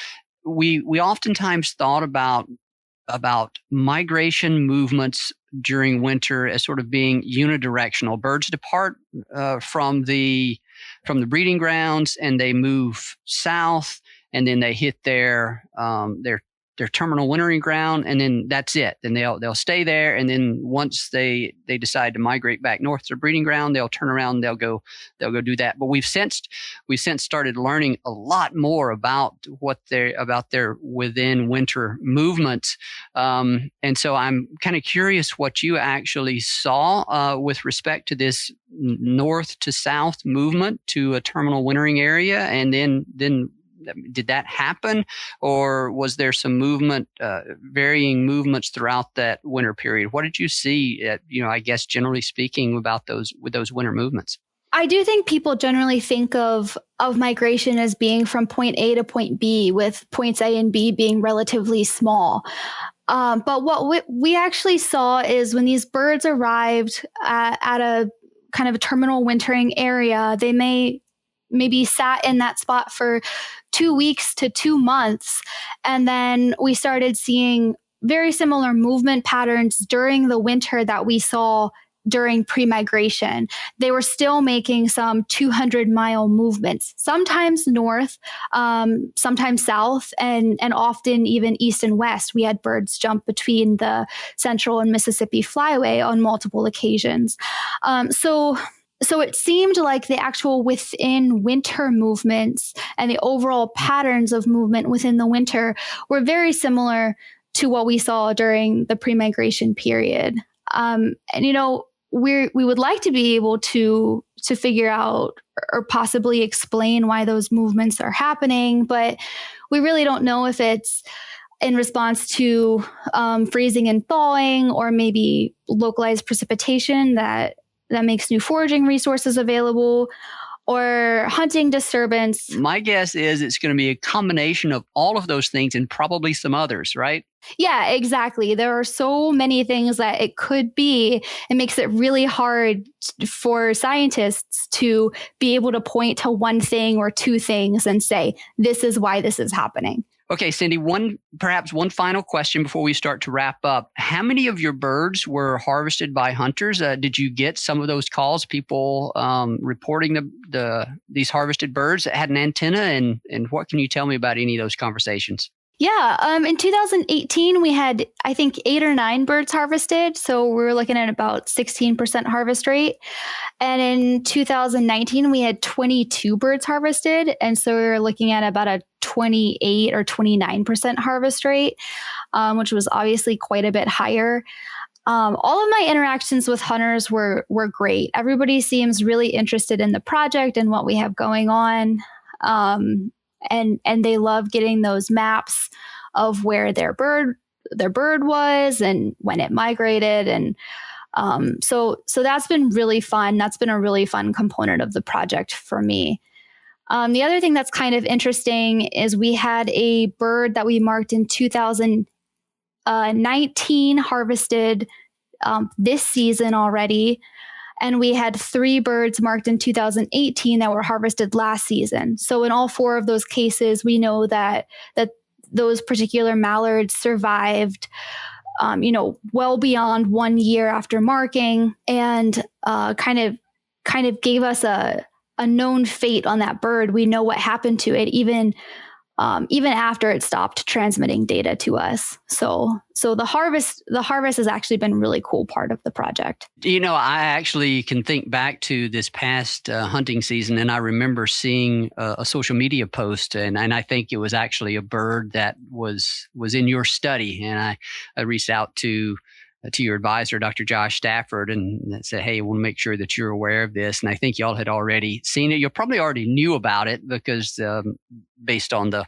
[SPEAKER 2] we oftentimes thought about migration movements during winter as sort of being unidirectional. Birds depart from the breeding grounds and they move south, and then they hit their terminal wintering ground, and then that's it. Then they'll stay there, and then once they decide to migrate back north to their breeding ground, they'll turn around and they'll go do that. But we've since started learning a lot more about their within winter movements, and so I'm kind of curious what you actually saw with respect to this north to south movement to a terminal wintering area, and then did that happen, or was there some movement, varying movements throughout that winter period? What did you see, I guess generally speaking, about those winter movements?
[SPEAKER 3] I do think people generally think of migration as being from point A to point B, with points A and B being relatively small. But what we actually saw is when these birds arrived at a kind of a terminal wintering area, they maybe sat in that spot for 2 weeks to 2 months. And then we started seeing very similar movement patterns during the winter that we saw during pre-migration. They were still making some 200-mile movements, sometimes north, sometimes south, and often even east and west. We had birds jump between the Central and Mississippi Flyway on multiple occasions. So it seemed like the actual within winter movements and the overall patterns of movement within the winter were very similar to what we saw during the pre-migration period. We would like to be able to figure out or possibly explain why those movements are happening, but we really don't know if it's in response to freezing and thawing, or maybe localized precipitation that makes new foraging resources available, or hunting disturbance.
[SPEAKER 2] My guess is it's going to be a combination of all of those things and probably some others, right?
[SPEAKER 3] Yeah, exactly. There are so many things that it could be. It makes it really hard for scientists to be able to point to one thing or two things and say, this is why this is happening.
[SPEAKER 2] Okay, Cindy, perhaps one final question before we start to wrap up. How many of your birds were harvested by hunters? Did you get some of those calls, people reporting these harvested birds that had an antenna? And what can you tell me about any of those conversations?
[SPEAKER 3] Yeah, in 2018, we had, I think, 8 or 9 birds harvested. So we were looking at about 16% harvest rate. And in 2019, we had 22 birds harvested. And so we were looking at about a 28 or 29% harvest rate, which was obviously quite a bit higher. All of my interactions with hunters were great. Everybody seems really interested in the project and what we have going on. And they love getting those maps of where their bird was and when it migrated. And so that's been really fun. That's been a really fun component of the project for me. The other thing that's kind of interesting is we had a bird that we marked in 2018 19 harvested this season already. And we had 3 birds marked in 2018 that were harvested last season. So in all 4 of those cases, we know that those particular mallards survived, well beyond 1 year after marking, and kind of gave us a known fate on that bird. We know what happened to it, even after it stopped transmitting data to us. So the harvest has actually been a really cool part of the project.
[SPEAKER 2] I actually can think back to this past hunting season, and I remember seeing a social media post, and I think it was actually a bird that was in your study, and I reached out to your advisor, Dr. Josh Stafford, and said, hey, I want to make sure that you're aware of this. And I think y'all had already seen it. You probably already knew about it because based on the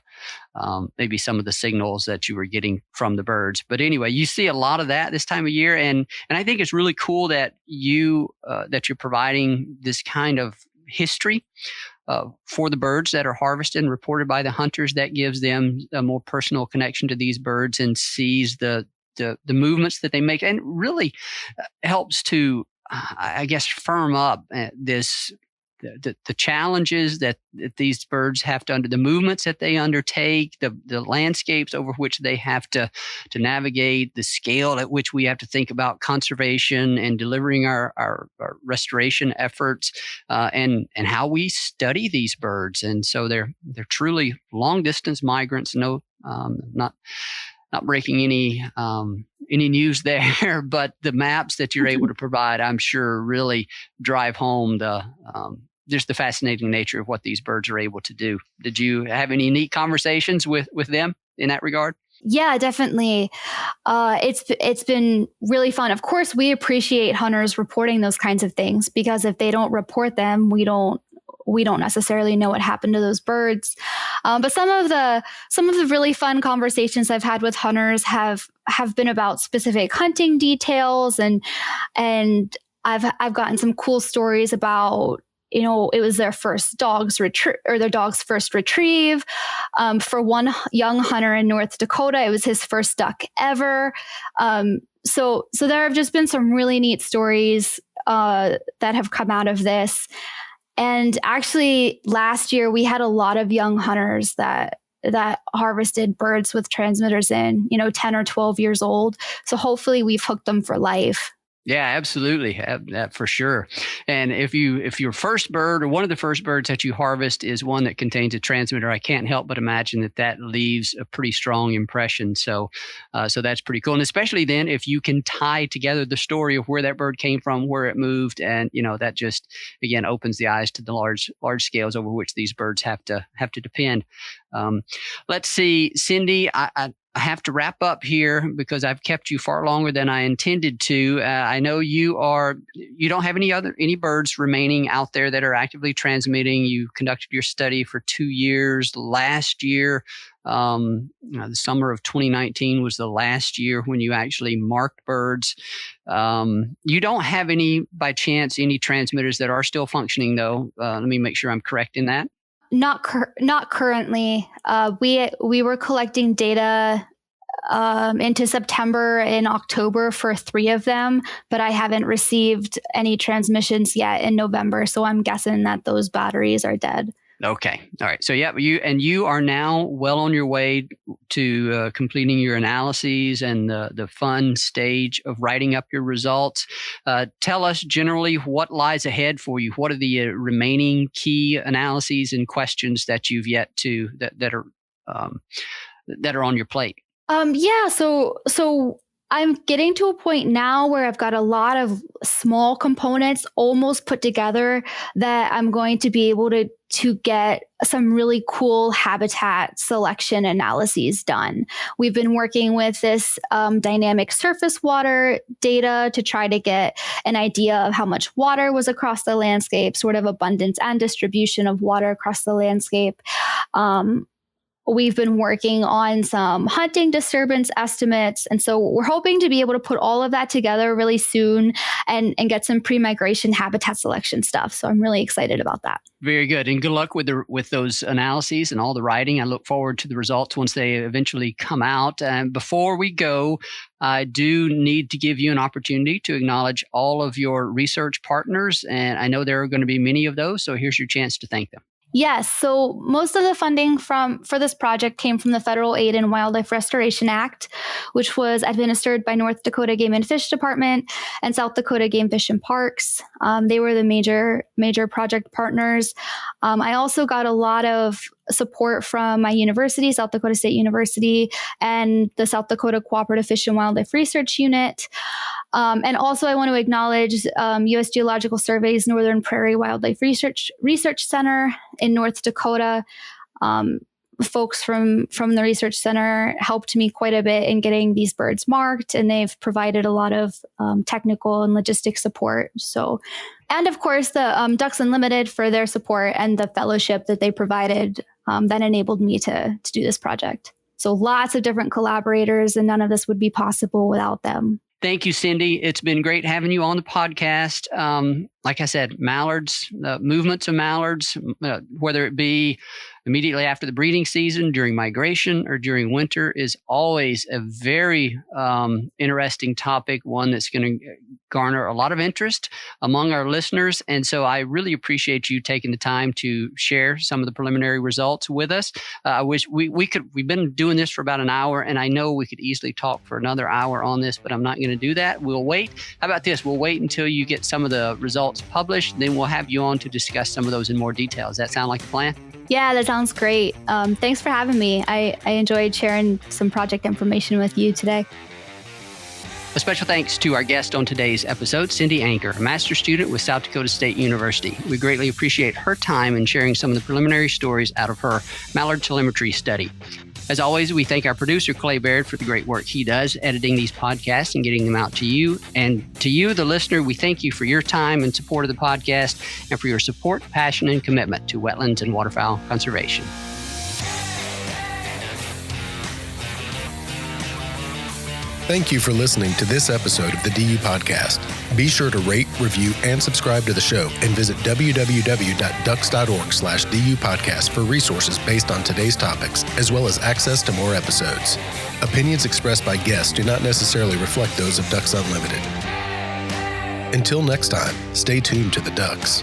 [SPEAKER 2] maybe some of the signals that you were getting from the birds. But anyway, you see a lot of that this time of year. And I think it's really cool that you're providing this kind of history for the birds that are harvested and reported by the hunters. That gives them a more personal connection to these birds and sees the movements that they make, and really helps to, I guess, firm up the challenges that these birds have to the movements that they undertake, the landscapes over which they have to navigate, the scale at which we have to think about conservation and delivering our restoration efforts, and how we study these birds. And so they're truly long distance migrants. No, not breaking any news there, but the maps that you're able to provide, I'm sure, really drive home just the fascinating nature of what these birds are able to do. Did you have any neat conversations with them in that regard?
[SPEAKER 3] Yeah, definitely. It's been really fun. Of course, we appreciate hunters reporting those kinds of things, because if they don't report them, we don't necessarily know what happened to those birds. But some of the really fun conversations I've had with hunters have been about specific hunting details, and I've gotten some cool stories about, it was their first dog's first retrieve. For one young hunter in North Dakota, it was his first duck ever. So there have just been some really neat stories that have come out of this. And actually, last year we had a lot of young hunters that harvested birds with transmitters in, 10 or 12 years old. So hopefully we've hooked them for life.
[SPEAKER 2] Yeah, absolutely. That for sure. And if your first bird or one of the first birds that you harvest is one that contains a transmitter, I can't help but imagine that leaves a pretty strong impression. So that's pretty cool. And especially then if you can tie together the story of where that bird came from, where it moved, and that just again opens the eyes to the large scales over which these birds have to depend. Let's see, Cindy, I have to wrap up here because I've kept you far longer than I intended to. I know you don't have any birds remaining out there that are actively transmitting. You conducted your study for 2 years. Last year, the summer of 2019 was the last year when you actually marked birds. You don't have by chance, any transmitters that are still functioning though. Let me make sure I'm correct in that.
[SPEAKER 3] Not currently. We were collecting data into September and October for 3 of them, but I haven't received any transmissions yet in November. So I'm guessing that those batteries are dead.
[SPEAKER 2] Okay. All right. So yeah, you are now well on your way to completing your analyses and the fun stage of writing up your results. Tell us generally what lies ahead for you. What are the remaining key analyses and questions that you've yet to that are on your plate? So I'm getting to a point now where I've got a lot of small components almost put together that I'm going to be able to get some really cool habitat selection analyses done. We've been working with this dynamic surface water data to try to get an idea of how much water was across the landscape, sort of abundance and distribution of water across the landscape.
[SPEAKER 3] we've been working on some hunting disturbance estimates. And so we're hoping to be able to put all of that together really soon and get some pre-migration habitat selection stuff. So I'm really excited about that.
[SPEAKER 2] Very good. And good luck with those analyses and all the writing. I look forward to the results once they eventually come out. And before we go, I do need to give you an opportunity to acknowledge all of your research partners. And I know there are going to be many of those. So here's your chance to thank them.
[SPEAKER 3] Yes. So most of the funding for this project came from the Federal Aid and Wildlife Restoration Act, which was administered by North Dakota Game and Fish Department and South Dakota Game, Fish, and Parks. They were the major project partners. I also got a lot of support from my university, South Dakota State University, and the South Dakota Cooperative Fish and Wildlife Research Unit. And also I want to acknowledge U.S. Geological Survey's Northern Prairie Wildlife Research Center in North Dakota. Folks from the research center helped me quite a bit in getting these birds marked, and they've provided a lot of technical and logistic support. So, and of course the Ducks Unlimited for their support and the fellowship that they provided that enabled me to do this project. So lots of different collaborators, and none of this would be possible without them.
[SPEAKER 2] Thank you, Cindy. It's been great having you on the podcast. Like I said, mallards, movements of mallards, whether it be immediately after the breeding season, during migration, or during winter, is always a very interesting topic, one that's going to garner a lot of interest among our listeners. And so I really appreciate you taking the time to share some of the preliminary results with us. I wish we've been doing this for about an hour, and I know we could easily talk for another hour on this, but I'm not going to do that. We'll wait. How about this? We'll wait until you get some of the results published, then we'll have you on to discuss some of those in more detail. Does that sound like a plan?
[SPEAKER 3] Yeah, that sounds great. Thanks for having me. I enjoyed sharing some project information with you today.
[SPEAKER 2] A special thanks to our guest on today's episode, Cindy Anker, a master's student with South Dakota State University. We greatly appreciate her time in sharing some of the preliminary stories out of her Mallard telemetry study. As always, we thank our producer, Clay Baird, for the great work he does editing these podcasts and getting them out to you. And to you, the listener, we thank you for your time and support of the podcast and for your support, passion, and commitment to wetlands and waterfowl conservation.
[SPEAKER 1] Thank you for listening to this episode of the DU Podcast. Be sure to rate, review, and subscribe to the show, and visit www.ducks.org/DU Podcast for resources based on today's topics, as well as access to more episodes. Opinions expressed by guests do not necessarily reflect those of Ducks Unlimited. Until next time, stay tuned to the Ducks.